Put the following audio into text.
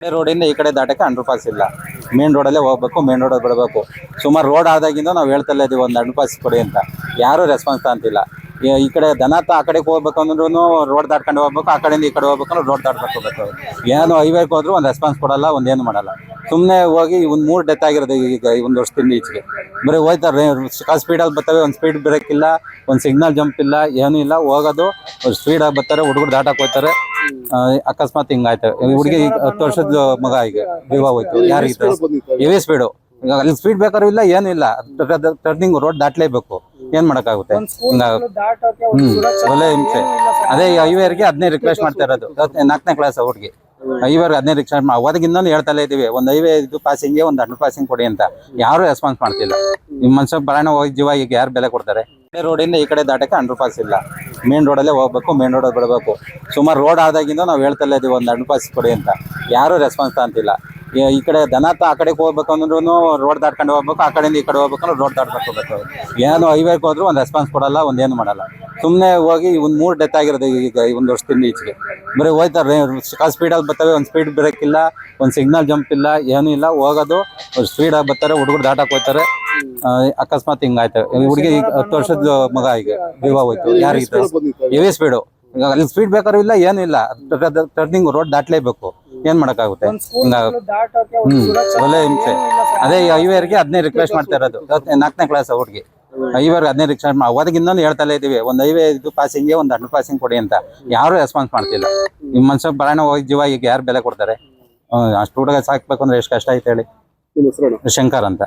ರೋಡಿಂದ ಈ ಕಡೆ ದಾಟಕ್ಕೆ ಅಂಡರ್ ಪಾಸ್ ಇಲ್ಲ. ಮೇನ್ ರೋಡಲ್ಲೇ ಹೋಗ್ಬೇಕು, ಮೇನ್ ರೋಡಲ್ಲಿ ಬಿಡಬೇಕು. ಸುಮಾರು ರೋಡ್ ಆದಾಗಿಂದ ನಾವು ಹೇಳ್ತಲೇ ಇದೀವಿ ಒಂದು ಅಂಡರ್ ಪಾಸ್ ಕೊಡಿ ಅಂತ. ಯಾರು ರೆಸ್ಪಾನ್ಸ್ ಅಂತಿಲ್ಲ. ಈ ಕಡೆ ದನತ ಆ ಕಡೆಗೆ ಹೋಗ್ಬೇಕು ಅಂದ್ರೂ ರೋಡ್ ದಾಟ್ಕೊಂಡು ಹೋಗ್ಬೇಕು, ಆ ಕಡೆಯಿಂದ ಈ ಕಡೆ ಹೋಗ್ಬೇಕಂದ್ರೆ ರೋಡ್ ದಾಟ್ಬೇಕು. ಏನು ಹೈವೇಗೆ ಹೋದ್ರು ಒಂದು ರೆಸ್ಪಾನ್ಸ್ ಕೊಡಲ್ಲ, ಒಂದೇನು ಮಾಡಲ್ಲ. ಸುಮ್ಮನೆ ಹೋಗಿ ಒಂದು 3 ಡೆತ್ ಆಗಿರೋದು ಈಗ ಒಂದು ವರ್ಷದಿಂದ ಈಚೆಗೆ. ಬರೀ ಹೋಯ್ತಾರೆ, ಸ್ಪೀಡಲ್ಲಿ ಬರ್ತವೆ, ಒಂದು ಸ್ಪೀಡ್ ಬ್ರೇಕ್ ಇಲ್ಲ, ಒಂದು ಸಿಗ್ನಲ್ ಜಂಪ್ ಇಲ್ಲ, ಏನೂ ಇಲ್ಲ. ಹೋಗೋದು ಸ್ಪೀಡಾಗಿ ಬರ್ತಾರೆ, ಹುಡುಗರು ದಾಟಕ್ಕೆ ಹೋಗ್ತಾರೆ. ಅಕಸ್ಮಾತ್ ಹಿಂಗಾಯ್ತು. ಹುಡುಗಿ 10 ವರ್ಷದ ಮಗ ಈಗ ಜೀವ ಹೋಯ್ತು. ಯಾರಿಗಿತ್ತು ಹೆವಿ ಸ್ಪೀಡು. ಅಲ್ಲಿ ಸ್ಪೀಡ್ ಬೇಕಾದ್ರೂ ಇಲ್ಲ, ಏನೂ ಇಲ್ಲ. ಟರ್ನಿಂಗ್ ರೋಡ್ ದಾಟ್ಲೇಬೇಕು, ಏನ್ ಮಾಡಕ್ಕಾಗುತ್ತೆ? ಒಳ್ಳೆ ಹಿಂಸೆ. ಅದೇ ಹೈವೇರ್ಗೆ ಅದನ್ನೇ ರಿಕ್ವೆಸ್ಟ್ ಮಾಡ್ತಾ ಇರೋದು. 4ನೇ ಕ್ಲಾಸ್ ಹುಡುಗಿ ಹೈವೇರ್ಗೆ ಅದನ್ನೇ ರಿಕ್ವೆಸ್ಟ್ ಅವಾಗಿಂದ ಹೇಳ್ತಲೇ ಇದೀವಿ, ಒಂದು ಹೈವೇ ಇದು ಪಾಸಿಂಗ್ಗೆ ಒಂದು ಅಂಡರ್ ಪಾಸಿಂಗ್ ಕೊಡಿ ಅಂತ. ಯಾರು ರೆಸ್ಪಾನ್ಸ್ ಮಾಡ್ತಿಲ್ಲ. ನಿಮ್ಮ ಮನುಷ್ಯ ಪ್ರಾಣ ಹೋಗಿ ಜೀವ ಈಗ ಯಾರು ಬೆಲೆ ಕೊಡ್ತಾರೆ? ರೋಡಿಂದ ಈ ಕಡೆ ದಾಟಕ್ಕೆ ಅಂಡರ್ ಪಾಸ್ ಇಲ್ಲ. ಮೇನ್ ರೋಡಲ್ಲೇ ಹೋಗ್ಬೇಕು, ಮೇನ್ ರೋಡಲ್ಲಿ ಬಿಡಬೇಕು. ಸುಮಾರು ರೋಡ್ ಆದಾಗಿಂದ ನಾವು ಹೇಳ್ತಲೇ ಇದೀವಿ ಒಂದು ಅಂಡರ್ ಪಾಸ್ ಕೊಡಿ ಅಂತ. ಯಾರು ರೆಸ್ಪಾನ್ಸ್ ಅಂತಿಲ್ಲ. ಈ ಕಡೆ ದನತ ಆ ಕಡೆಗೆ ಹೋಗ್ಬೇಕು ಅಂದ್ರೂ ರೋಡ್ ದಾಟ್ಕೊಂಡು ಹೋಗ್ಬೇಕು, ಆ ಕಡೆಯಿಂದ ಈ ಕಡೆ ಹೋಗ್ಬೇಕಂದ್ರೆ ರೋಡ್ ದಾಟ್ಬೇಕು. ಏನು ಹೈವೇಗೆ ಹೋದ್ರು ಒಂದು ರೆಸ್ಪಾನ್ಸ್ ಕೊಡಲ್ಲ, ಒಂದೇನು ಮಾಡಲ್ಲ. ಸುಮ್ಮನೆ ಹೋಗಿ ಒಂದು 3 ಡೆತ್ ಆಗಿರೋದು ಈಗ ಒಂದು ವರ್ಷದಿಂದ ಈಚೆಗೆ. ಬರೀ ಹೋಯ್ತಾರೆ, ಸ್ಪೀಡಲ್ಲಿ ಬರ್ತವೆ, ಒಂದು ಸ್ಪೀಡ್ ಬ್ರೇಕ್ ಇಲ್ಲ, ಒಂದು ಸಿಗ್ನಲ್ ಜಂಪ್ ಇಲ್ಲ, ಏನೂ ಇಲ್ಲ. ಹೋಗೋದು ಸ್ಪೀಡಾಗಿ ಬರ್ತಾರೆ, ಹುಡುಗರು ದಾಟಕ್ಕೆ ಹೋಗ್ತಾರೆ. ಅಕಸ್ಮಾತ್ ಹಿಂಗಾಯ್ತು. ಹುಡುಗಿ 10 ವರ್ಷದ ಮಗ ಈಗ ಜೀವ ಹೋಯ್ತು. ಯಾರಿಗಿತ್ತು ಹೆವಿ ಸ್ಪೀಡು. ಅಲ್ಲಿ ಸ್ಪೀಡ್ ಬೇಕಾದ್ರೂ ಇಲ್ಲ, ಏನೂ ಇಲ್ಲ. ಟರ್ನಿಂಗ್ ರೋಡ್ ದಾಟ್ಲೇಬೇಕು, ಏನ್ ಮಾಡಕ್ಕಾಗುತ್ತೆ? ಒಳ್ಳೆ ಹಿಂಸೆ. ಅದೇ ಹೈವೇರ್ಗೆ ಅದನ್ನೇ ರಿಕ್ವೆಸ್ಟ್ ಮಾಡ್ತಾ ಇರೋದು. 4ನೇ ಕ್ಲಾಸ್ ಹುಡುಗಿ ಹೈವೇರ್ಗೆ ಅದನ್ನೇ ರಿಕ್ವೆಸ್ಟ್ ಅವಾಗಿಂದ ಹೇಳ್ತಲೇ ಇದೀವಿ, ಒಂದು ಹೈವೇ ಇದು ಪಾಸಿಂಗ್ಗೆ ಒಂದು ಅಂಡರ್ ಪಾಸಿಂಗ್ ಕೊಡಿ ಅಂತ. ಯಾರು ರೆಸ್ಪಾನ್ಸ್ ಮಾಡ್ತಿಲ್ಲ. ನಿಮ್ಮ ಮನುಷ್ಯ ಪ್ರಾಣ ಹೋಗಿ ಜೀವ ಈಗ ಯಾರು ಬೆಲೆ ಕೊಡ್ತಾರೆ? ಅಷ್ಟು ಹುಡುಗ ಸಾಕ್ಬೇಕು ಅಂದ್ರೆ ಎಷ್ಟು ಕಷ್ಟ ಐತೆ ಹೇಳಿ. ಶಂಕರ್ ಅಂತ.